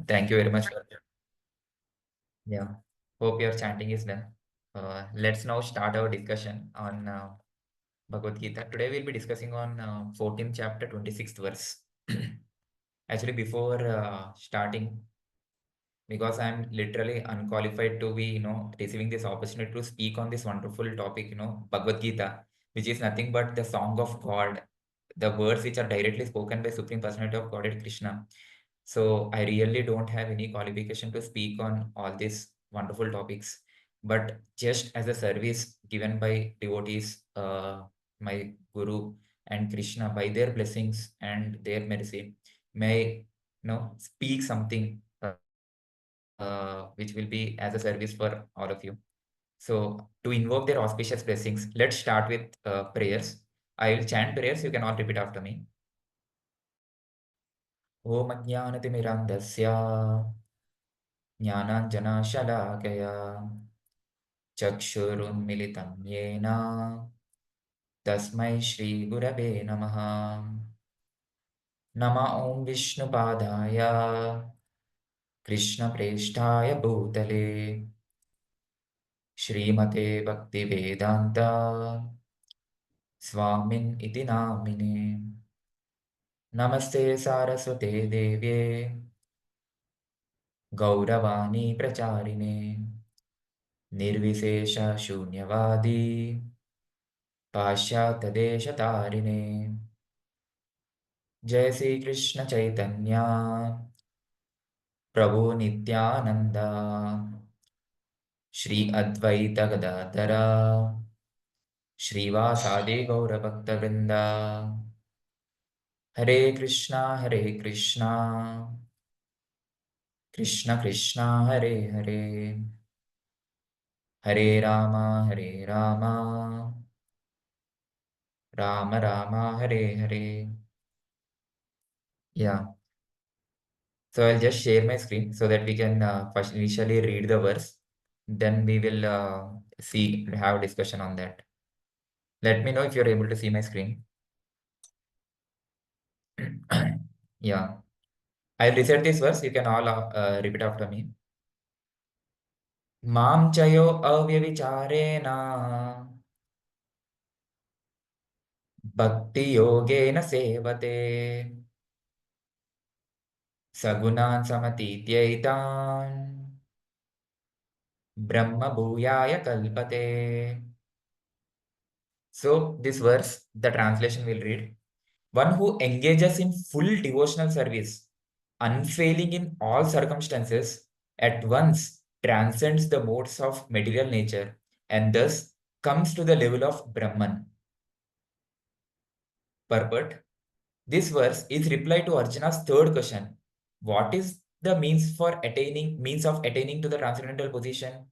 Thank you very much. Yeah. Hope your chanting is done. Let's now start our discussion on Bhagavad Gita. Today we'll be discussing on 14th chapter, 26th verse. Actually, before starting, because I'm literally unqualified to be, receiving this opportunity to speak on this wonderful topic, Bhagavad Gita, which is nothing but the song of God, the words which are directly spoken by Supreme Personality of Godhead Krishna. So I really don't have any qualification to speak on all these wonderful topics. But just as a service given by devotees, my Guru and Krishna, by their blessings and their mercy, may speak something which will be as a service for all of you. So to invoke their auspicious blessings, let's start with prayers. I will chant prayers. You can all repeat after me. Om Ajnanatimirandasya ज्ञानाञ्जनशलाकया चक्षुरुन्मिलितं येन तस्मै श्रीगुरवे नमः। नमः ॐ विष्णुपादाय कृष्णप्रेष्ठाय भूतले श्रीमते भक्तिवेदान्त स्वामिन् इति नामिने। नमस्ते सारस्वते देव्ये गौरवाणी प्रचारिणे निर्विशेषशून्यवादी पाश्चात्यदेशतारिणे। जय श्री कृष्ण चैतन्य प्रभु नित्यानंद श्री अद्वैत गदाधर श्रीवासादि गौरभक्तवृंद। हरे कृष्णा कृष्ण कृष्ण हरे हरे, हरे Ram Ram Ram Hare Hare. Yeah. So I'll just share my screen so that we can first initially read the verse. Then we will have discussion on that. Let me know if you're able to see my screen. Yeah. I'll reset this verse. You can all repeat after me. Mam chayo avyavicharena bhakti yogena sevate sagunan samatityaitan brahma bhuyaya kalpate. So this verse, the translation will read, one who engages in full devotional service, unfailing in all circumstances, at once transcends the modes of material nature and thus comes to the level of Brahman. Purport. This verse is reply to Arjuna's third question. What is the means of attaining to the transcendental position?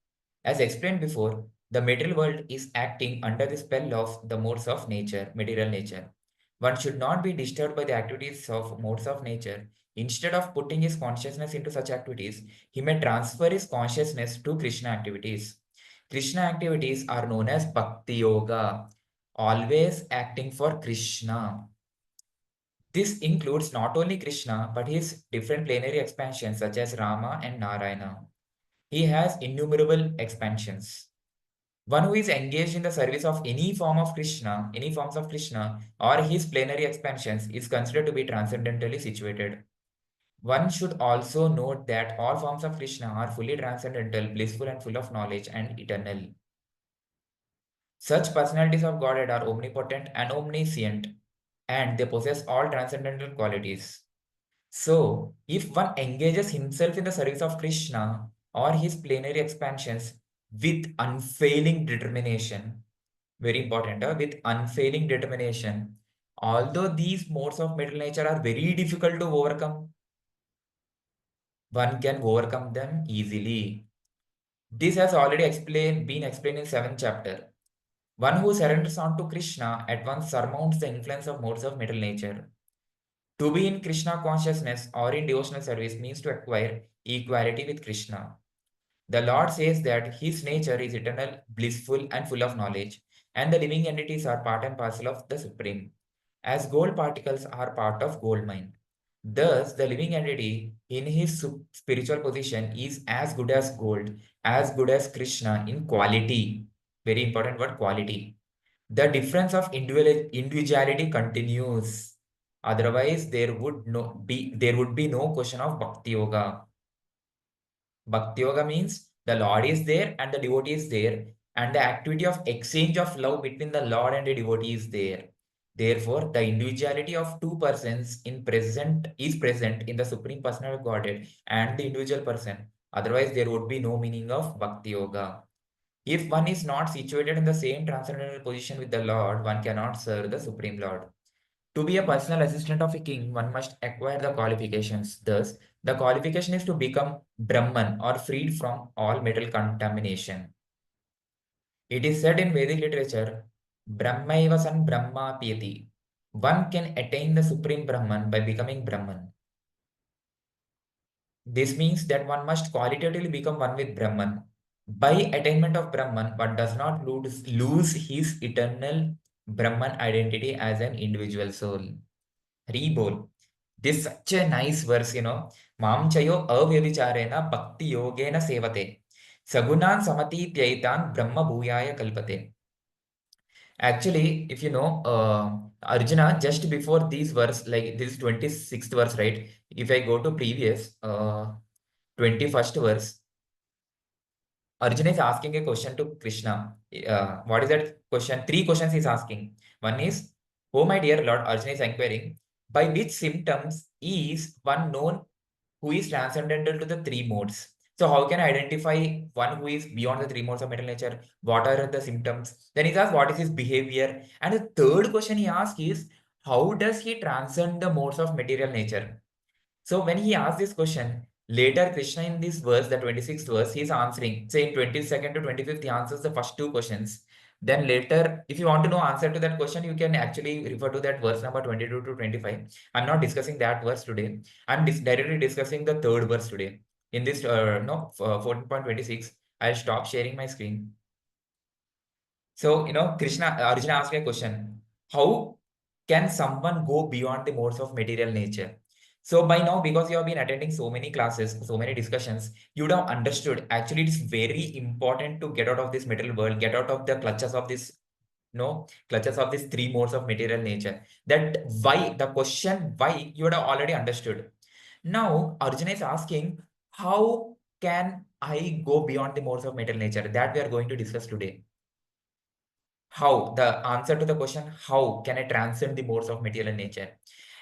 As explained before, the material world is acting under the spell of the modes of nature, material nature. One should not be disturbed by the activities of modes of nature. Instead of putting his consciousness into such activities, he may transfer his consciousness to Krishna activities. Krishna activities are known as Bhakti Yoga, always acting for Krishna. This includes not only Krishna, but his different plenary expansions such as Rama and Narayana. He has innumerable expansions. One who is engaged in the service of any forms of Krishna or his plenary expansions is considered to be transcendentally situated. One should also note that all forms of Krishna are fully transcendental, blissful and full of knowledge and eternal. Such personalities of Godhead are omnipotent and omniscient, and they possess all transcendental qualities. So, if one engages himself in the service of Krishna or his plenary expansions with unfailing determination, very important, with unfailing determination, although these modes of material nature are very difficult to overcome, one can overcome them easily. This has already been explained in 7th chapter. One who surrenders unto Krishna at once surmounts the influence of modes of material nature. To be in Krishna consciousness or in devotional service means to acquire equality with Krishna. The Lord says that his nature is eternal, blissful, and full of knowledge, and the living entities are part and parcel of the Supreme, as gold particles are part of gold mine. Thus, the living entity in his spiritual position is as good as gold, as good as Krishna in quality. Very important word, quality. The difference of individuality continues. Otherwise, there would be no question of bhakti yoga. Bhakti yoga means the Lord is there and the devotee is there, and the activity of exchange of love between the Lord and the devotee is there. Therefore, the individuality of two persons in present is present in the Supreme Personality of Godhead and the individual person. Otherwise, there would be no meaning of Bhakti Yoga. If one is not situated in the same transcendental position with the Lord, one cannot serve the Supreme Lord. To be a personal assistant of a king, one must acquire the qualifications. Thus, the qualification is to become Brahman or freed from all metal contamination. It is said in Vedic literature, Brahmaiva san Brahma piyati. One can attain the supreme Brahman by becoming Brahman. This means that one must qualitatively become one with Brahman. By attainment of Brahman, one does not lose his eternal Brahman identity as an individual soul. Rebol. This is such a nice verse, Mam chayo avyavicharena bhakti yogena sevate. Sagunan samati tyaitan brahma bhuyaya kalpate. Actually, if you know, Arjuna, just before these verse, like this is 26th verse, right? If I go to previous, 21st verse, Arjuna is asking a question to Krishna. What is that question? Three questions he's asking. One is, oh my dear Lord, Arjuna is inquiring, by which symptoms is one known who is transcendental to the three modes? So how can I identify one who is beyond the three modes of mental nature? What are the symptoms? Then he asks, what is his behavior? And the third question he asks is, how does he transcend the modes of material nature? So when he asked this question, later Krishna in this verse, the 26th verse, he is answering. Say in 22nd to 25th, he answers the first two questions. Then later, if you want to know answer to that question, you can actually refer to that verse number 22 to 25. I'm not discussing that verse today. I'm directly discussing the third verse today. In this, no, 14.26, I'll stop sharing my screen. So, Arjuna asked a question. How can someone go beyond the modes of material nature? So by now, because you have been attending so many classes, so many discussions, you would have understood actually it's very important to get out of this material world, get out of the clutches of this, clutches of these three modes of material nature. That why, the question why, you would have already understood. Now, Arjuna is asking, how can I go beyond the modes of material nature? That we are going to discuss today. How, the answer to the question, how can I transcend the modes of material nature?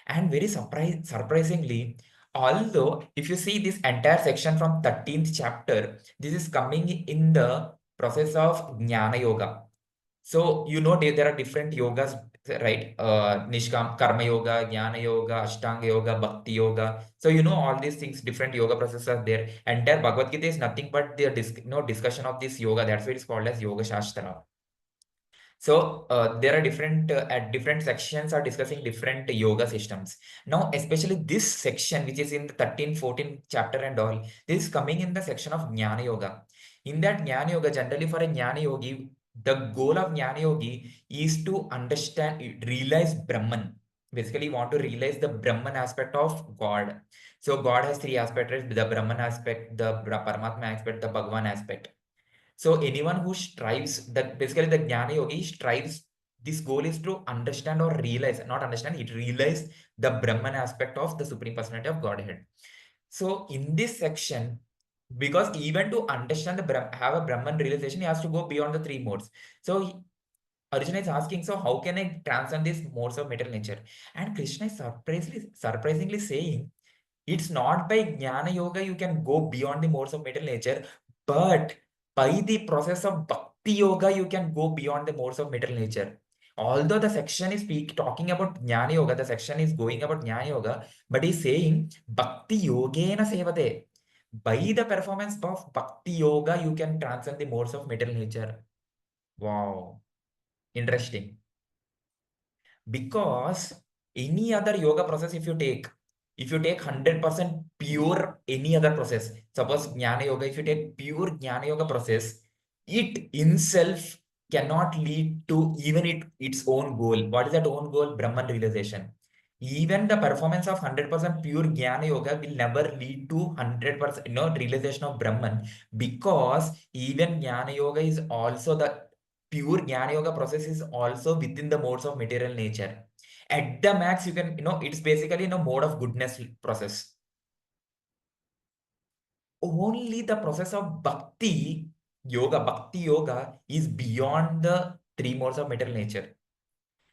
And very surprisingly, although if you see this entire section from 13th chapter, this is coming in the process of Jnana Yoga. So, there are different yogas, right? Nishkam, Karma Yoga, Jnana Yoga, Ashtanga Yoga, Bhakti Yoga. So, all these things, different yoga processes are there. Entire Bhagavad Gita is nothing but the discussion of this yoga. That's why it's called as Yoga Shastra. So there are at different sections are discussing different yoga systems. Now, especially this section, which is in the 13, 14 chapter and all, this is coming in the section of Jnana Yoga. In that Jnana Yoga, generally for a Jnana Yogi, the goal of Jnana Yogi is to understand, realize Brahman. Basically, want to realize the Brahman aspect of God. So God has three aspects, right? The Brahman aspect, the Paramatma aspect, the Bhagavan aspect. So anyone who strives, that basically the Jnana Yogi strives, this goal is to understand or realize, not understand, it realize the Brahman aspect of the Supreme Personality of Godhead. So in this section, because even to understand have a Brahman realization, he has to go beyond the three modes. So Arjuna is asking, so how can I transcend these modes of material nature? And Krishna is surprisingly saying, it's not by Jnana Yoga you can go beyond the modes of material nature, but by the process of Bhakti Yoga you can go beyond the modes of material nature. Although the section is talking about Jnana Yoga, the section is going about Jnana Yoga, but he's saying Bhakti Yogena Sevate. By the performance of Bhakti Yoga, you can transcend the modes of material nature. Wow, interesting. Because any other yoga process, if you take 100% pure any other process, suppose Jnana Yoga, if you take pure Jnana Yoga process, it in self cannot lead to even its own goal. What is that own goal? Brahman realization. Even the performance of 100% pure Jnana Yoga will never lead to 100%, realization of Brahman, because even Jnana Yoga is also the pure Jnana Yoga process is also within the modes of material nature. At the max, you can, it's basically, mode of goodness process. Only the process of bhakti yoga is beyond the three modes of material nature.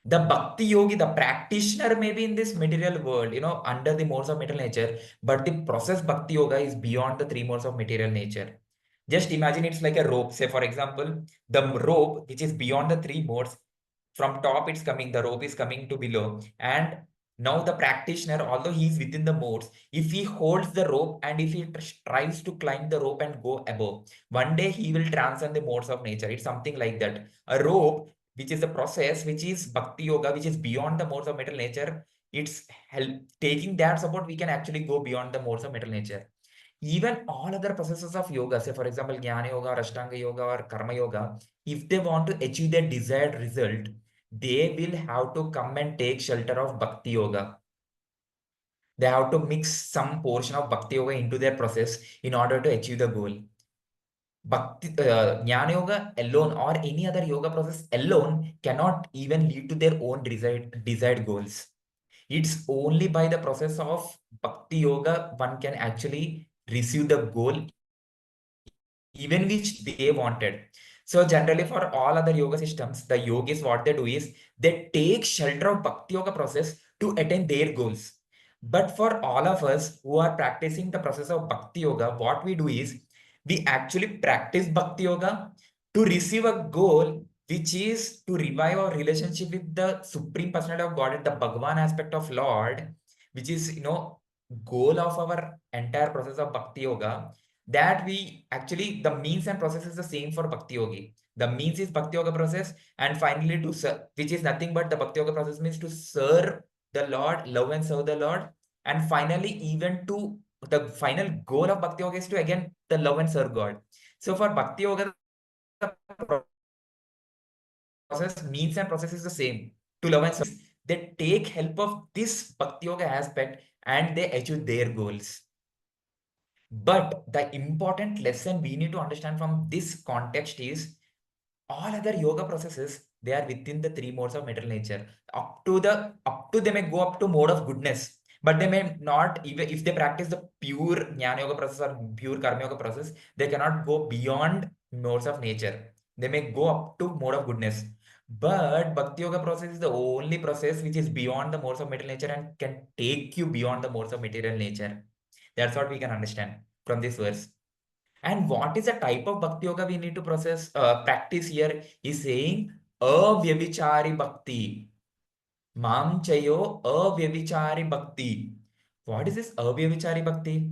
The bhakti yogi, the practitioner may be in this material world, under the modes of material nature, but the process bhakti yoga is beyond the three modes of material nature. Just imagine it's like a rope. Say, for example, the rope, which is beyond the three modes, from top it's coming, the rope is coming to below. And now the practitioner, although he is within the modes, if he holds the rope and if he tries to climb the rope and go above, one day he will transcend the modes of nature. It's something like that. A rope, which is the process, which is bhakti yoga, which is beyond the modes of material nature, it's help taking that support, we can actually go beyond the modes of material nature. Even all other processes of yoga, say for example, Jnana Yoga or Ashtanga Yoga or Karma Yoga, if they want to achieve their desired result, they will have to come and take shelter of Bhakti Yoga. They have to mix some portion of Bhakti Yoga into their process in order to achieve the goal. Jnana Yoga alone or any other yoga process alone cannot even lead to their own desired goals. It's only by the process of Bhakti Yoga one can actually receive the goal even which they wanted. So generally for all other yoga systems, the yogis, what they do is they take shelter of Bhakti Yoga process to attain their goals. But for all of us who are practicing the process of Bhakti Yoga, what we do is we actually practice Bhakti Yoga to receive a goal, which is to revive our relationship with the Supreme Personality of Godhead, the Bhagavan aspect of Lord, which is, goal of our entire process of Bhakti Yoga. That we actually, the means and process is the same for Bhakti Yogi. The means is Bhakti Yoga process, and finally to serve, which is nothing but the Bhakti Yoga process means to serve the Lord, love and serve the Lord, and finally even to the final goal of Bhakti Yoga is to again the love and serve God. So for Bhakti Yoga, the process, means and process is the same to love and serve. They take help of this Bhakti Yoga aspect and they achieve their goals. But the important lesson we need to understand from this context is all other yoga processes, they are within the three modes of material nature. Up to they may go up to mode of goodness, but they may not, even if they practice the pure jnana yoga process or pure karma yoga process, they cannot go beyond modes of nature. They may go up to mode of goodness. But Bhakti Yoga process is the only process which is beyond the modes of material nature and can take you beyond the modes of material nature. That's what we can understand from this verse. And what is the type of bhakti yoga we need to practice here is saying avyavichari bhakti. Mam chayo avyavichari bhakti. What is this avyavichari bhakti?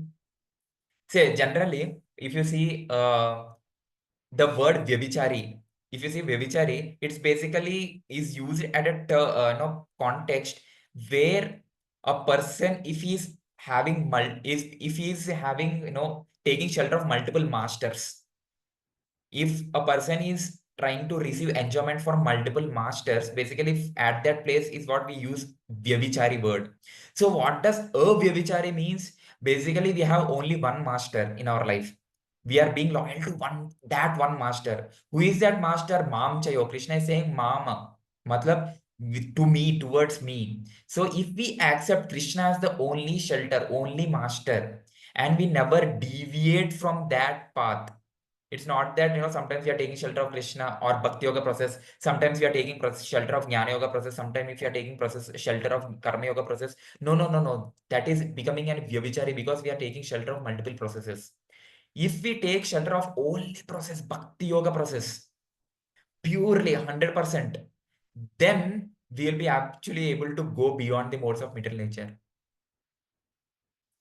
Say generally, if you see the word vyavichari, if you see vyavichari, it's basically is used at a no context where a person, if he's having if he's having, taking shelter of multiple masters. If a person is trying to receive enjoyment from multiple masters, basically at that place is what we use vyavicari word. So what does vyavicari means? Basically we have only one master in our life. We are being loyal to one master. Who is that master? Mam chayo. Krishna is saying mama, matlab to me, towards me. So if we accept Krishna as the only shelter, only master, and we never deviate from that path, it's not that, sometimes we are taking shelter of Krishna or Bhakti Yoga process. Sometimes we are taking shelter of Jnana Yoga process. Sometimes if you are taking shelter of Karma Yoga process. No, no, no, no. That is becoming an Vyavichari because we are taking shelter of multiple processes. If we take shelter of only process, Bhakti Yoga process, purely 100%, then we will be actually able to go beyond the modes of material nature.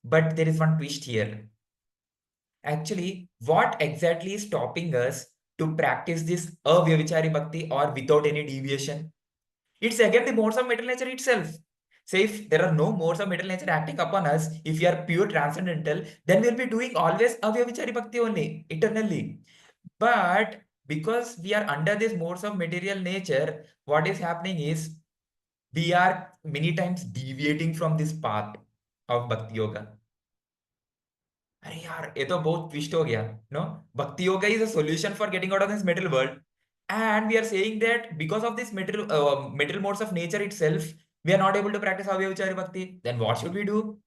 But there is one twist here. Actually, what exactly is stopping us to practice this avyavachari bhakti or without any deviation? It's again the modes of material nature itself. Say if there are no modes of material nature acting upon us, if we are pure transcendental, then we'll be doing always avyavachari bhakti only, eternally. But because we are under these modes of material nature, what is happening is we are many times deviating from this path of Bhakti Yoga. अरे यार ये तो बहुत twist हो गया. No, Bhakti Yoga is a solution for getting out of this material world, and we are saying that because of this material modes of nature itself, we are not able to practice Avyavachari Bhakti. Then what should we do?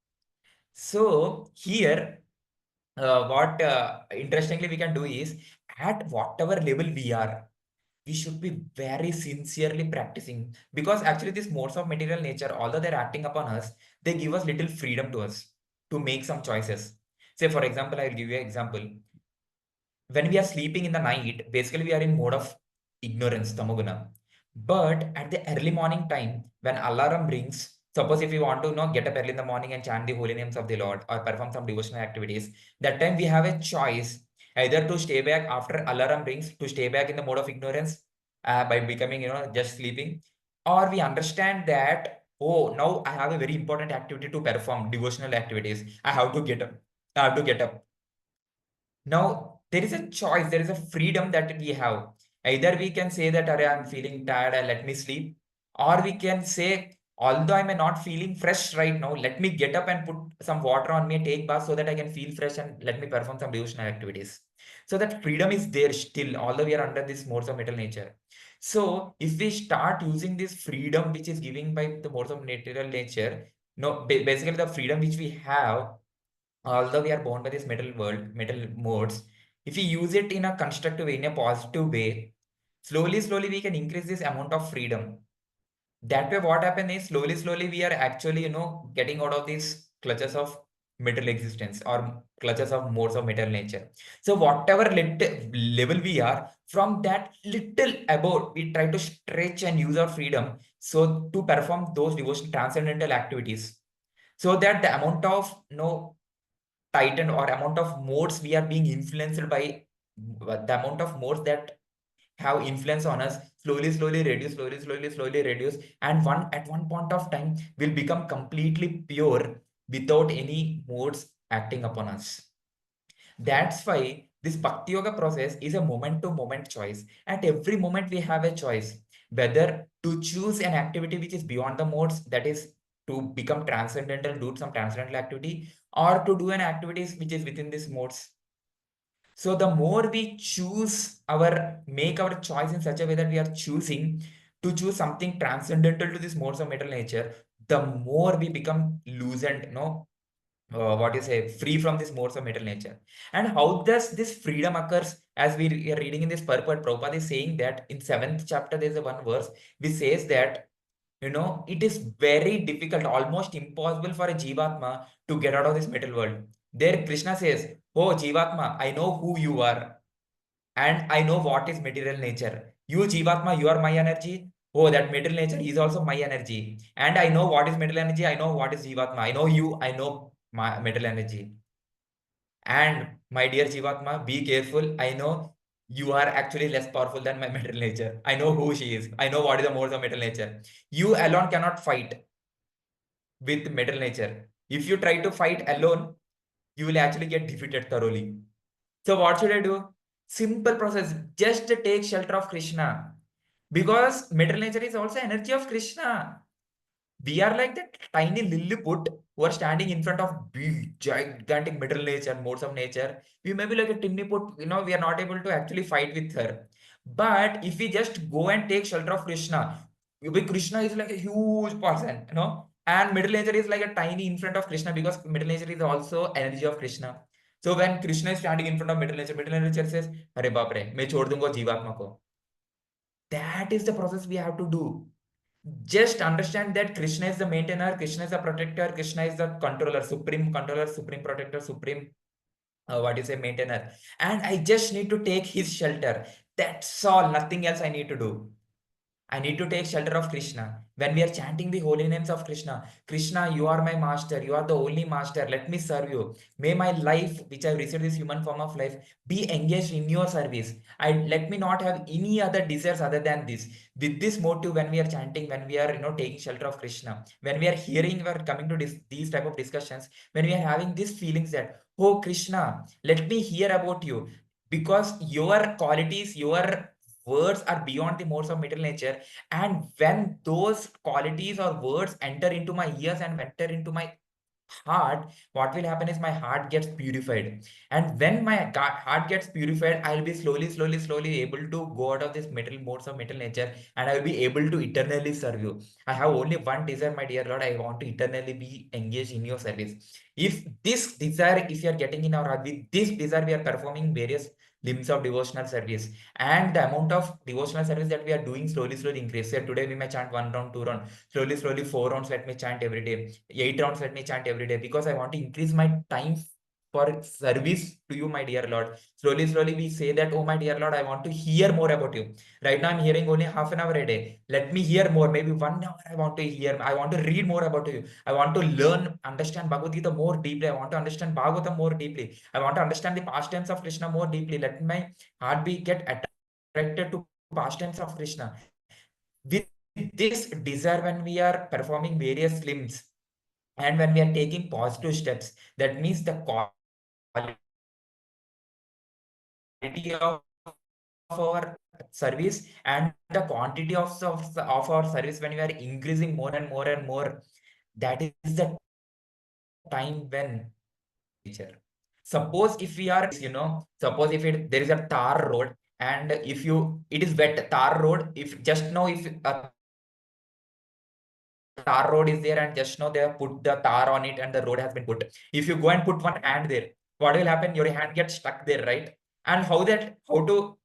So here, what interestingly we can do is, at whatever level we are, we should be very sincerely practicing, because actually these modes of material nature, although they're acting upon us, they give us little freedom to us to make some choices. Say for example, I'll give you an example. When we are sleeping in the night, basically we are in mode of ignorance, tamoguna. But at the early morning time, when alarm rings, suppose if you want to, get up early in the morning and chant the holy names of the Lord or perform some devotional activities, that time we have a choice either to stay back after alarm rings, to stay back in the mode of ignorance, by becoming, just sleeping, or we understand that, oh, now I have a very important activity to perform, devotional activities, I have to get up, I have to get up. Now, there is a choice, there is a freedom that we have. Either we can say that, I'm feeling tired and let me sleep. Or we can say, although I may not feeling fresh right now, let me get up and put some water on me, take bath so that I can feel fresh and let me perform some devotional activities. So that freedom is there still, although we are under this modes of material nature. So if we start using this freedom which is given by the modes of material nature, no, basically the freedom which we have, although we are born by this metal world, metal modes, if we use it in a constructive way, in a positive way, slowly, we can increase this amount of freedom. That way, what happens is slowly, we are actually, getting out of these clutches of metal existence or clutches of modes of metal nature. So whatever level we are, from that little above, we try to stretch and use our freedom so to perform those devotional transcendental activities, so that the amount of tightened or amount of modes we are being influenced by, the amount of modes that have influence on us slowly reduce, slowly reduce, and one point of time will become completely pure without any modes acting upon us. That's why this Bhakti Yoga process is a moment to moment choice. At every moment, we have a choice whether to choose an activity which is beyond the modes, that is, to become transcendental, do some transcendental activity, or to do an activities which is within these modes. So the more we make our choice in such a way that we are choosing to choose something transcendental to these modes of material nature, the more we become loosened, what you say, free from this modes of metal nature. And how does this freedom occurs? As we are reading in this purport, Prabhupada is saying that in 7th chapter there's a one verse which says that, it is very difficult, almost impossible for a jivatma to get out of this metal world. There Krishna says, oh jivatma, I know who you are and I know what is material nature. You jivatma, you are my energy. Oh, that material nature is also my energy. And I know what is material energy. I know what is jivatma. I know you. I know my metal energy. And my dear jivatma, be careful. I know you are actually less powerful than my metal nature. I know who she is. I know what is the modes of metal nature. You alone cannot fight with metal nature. If you try to fight alone, you will actually get defeated thoroughly. So what should I do? Simple process. Just take shelter of Krishna. Because metal nature is also energy of Krishna. We are like that tiny Lilliput who are standing in front of big, gigantic metal nature, modes of nature. We may be like a Tinniput, we are not able to actually fight with her. But if we just go and take shelter of Krishna, Krishna is like a huge person, and middle nature is like a tiny in front of Krishna, because middle nature is also energy of Krishna. So when Krishna is standing in front of middle nature says, "Arey baap re, मैं छोड़ दूंगा जीवात्मा को." That is the process we have to do. Just understand that Krishna is the maintainer, Krishna is the protector, Krishna is the controller, supreme protector, supreme, what you say, maintainer. And I just need to take his shelter. That's all, nothing else I need to do. I need to take shelter of Krishna. When we are chanting the holy names of Krishna, Krishna, you are my master. You are the only master. Let me serve you. May my life, which I received this human form of life, be engaged in your service. I let me not have any other desires other than this. With this motive, when we are chanting, when we are taking shelter of Krishna, when we are hearing, we are coming to these type of discussions, when we are having these feelings that, oh Krishna, let me hear about you, because your qualities, your words are beyond the modes of material nature. And when those qualities or words enter into my ears and enter into my heart, what will happen is my heart gets purified. And when my heart gets purified, I'll be slowly able to go out of this metal modes of metal nature, and I'll be able to eternally serve you. I have only one desire, my dear Lord. I want to eternally be engaged in your service. If this desire, if you are getting in our heart, with this desire, we are performing various limbs of devotional service, and the amount of devotional service that we are doing slowly increase. So today we may chant 1 round, 2 round, slowly 4 rounds let me chant every day, 8 rounds let me chant every day, because I want to increase my time for service to you, my dear Lord. Slowly we say that, oh my dear Lord, I want to hear more about you. Right now I'm hearing only half an hour a day. Let me hear more, maybe 1 hour I want to hear. I want to read more about you. I want to learn, understand Bhagavad Gita more deeply. I want to understand Bhagavatam more deeply. I want to understand the pastimes of Krishna more deeply. Let my heart be get attracted to pastimes of Krishna. With this desire, when we are performing various limbs and when we are taking positive steps, that means the quality of our service and the quantity of our service, when we are increasing more and more and more, that is the time when nature. Suppose if we are, suppose if there is a tar road, and if you, it is wet tar road, if just know if a tar road is there and just now they have put the tar on it and the road has been put. If you go and put one hand there, what will happen? Your hand gets stuck there, right? And how to,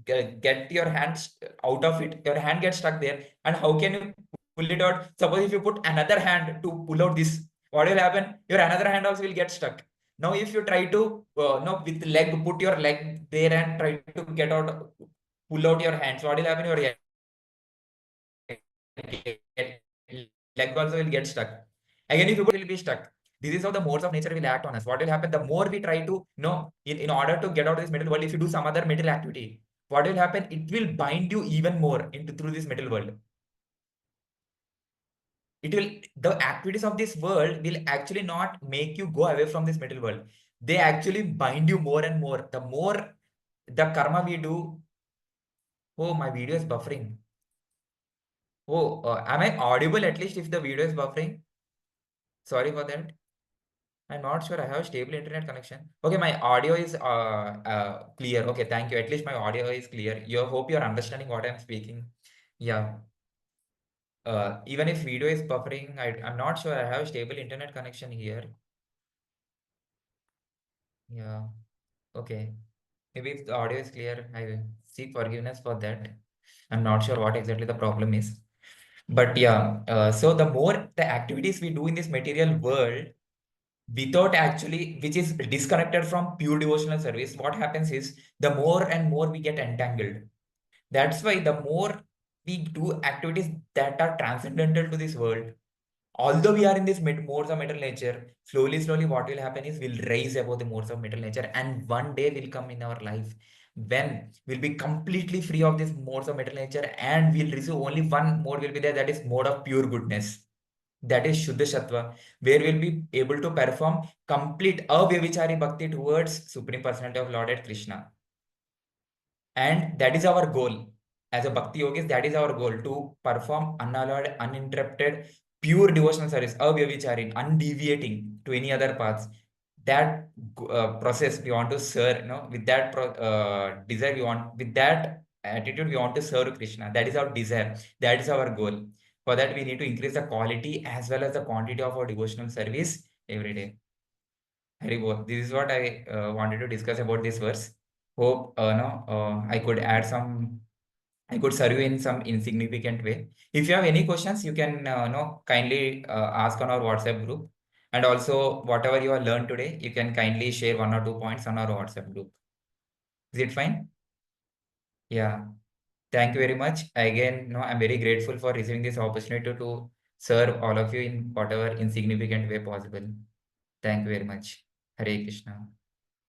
get your hands out of it? Your hand gets stuck there. And how can you pull it out? Suppose if you put another hand to pull out this, what will happen? Your another hand also will get stuck. Now, if you try to, no, with leg, put your leg there and try to get out, pull out your hands, what will happen? Your leg also will get stuck. Again, if you will be stuck. This is how the modes of nature will act on us. What will happen? The more we try to, in order to get out of this metal world, if you do some other metal activity, what will happen? It will bind you even more into through this metal world. It will, the activities of this world will actually not make you go away from this metal world. They actually bind you more and more. The more the karma we do. Oh, my video is buffering. Oh, am I audible at least if the video is buffering? Sorry for that. I'm not sure. I have a stable internet connection. Okay, my audio is clear. Okay, thank you. At least my audio is clear. You hope you're understanding what I'm speaking. Yeah. Even if video is buffering, I'm not sure. I have a stable internet connection here. Yeah. Okay. Maybe if the audio is clear, I will seek forgiveness for that. I'm not sure what exactly the problem is. But yeah, so the more the activities we do in this material world, without actually, which is disconnected from pure devotional service, what happens is the more and more we get entangled. That's why the more we do activities that are transcendental to this world, although we are in this modes of metal nature, slowly what will happen is we'll rise above the modes of metal nature, and one day will come in our life when we'll be completely free of these modes of metal nature, and we'll receive only one mode will be there, that is mode of pure goodness, that is Shuddha Sattva, where we'll be able to perform complete avyavachari bhakti towards Supreme Personality of Lord Krishna. And that is our goal. As a Bhakti Yogis, that is our goal, to perform unalloyed, uninterrupted, pure devotional service, avyavachari, undeviating to any other paths. That process we want to serve, with that desire we want, with that attitude we want to serve Krishna. That is our desire. That is our goal. For that, we need to increase the quality as well as the quantity of our devotional service every day. Haribol, this is what I wanted to discuss about this verse. Hope no, I could add some, I could serve you in some insignificant way. If you have any questions, you can no, kindly ask on our WhatsApp group. And also, whatever you have learned today, you can kindly share 1 or 2 points on our WhatsApp group. Is it fine? Yeah. Thank you very much. Again, no, I'm very grateful for receiving this opportunity to serve all of you in whatever insignificant way possible. Thank you very much. Hare Krishna.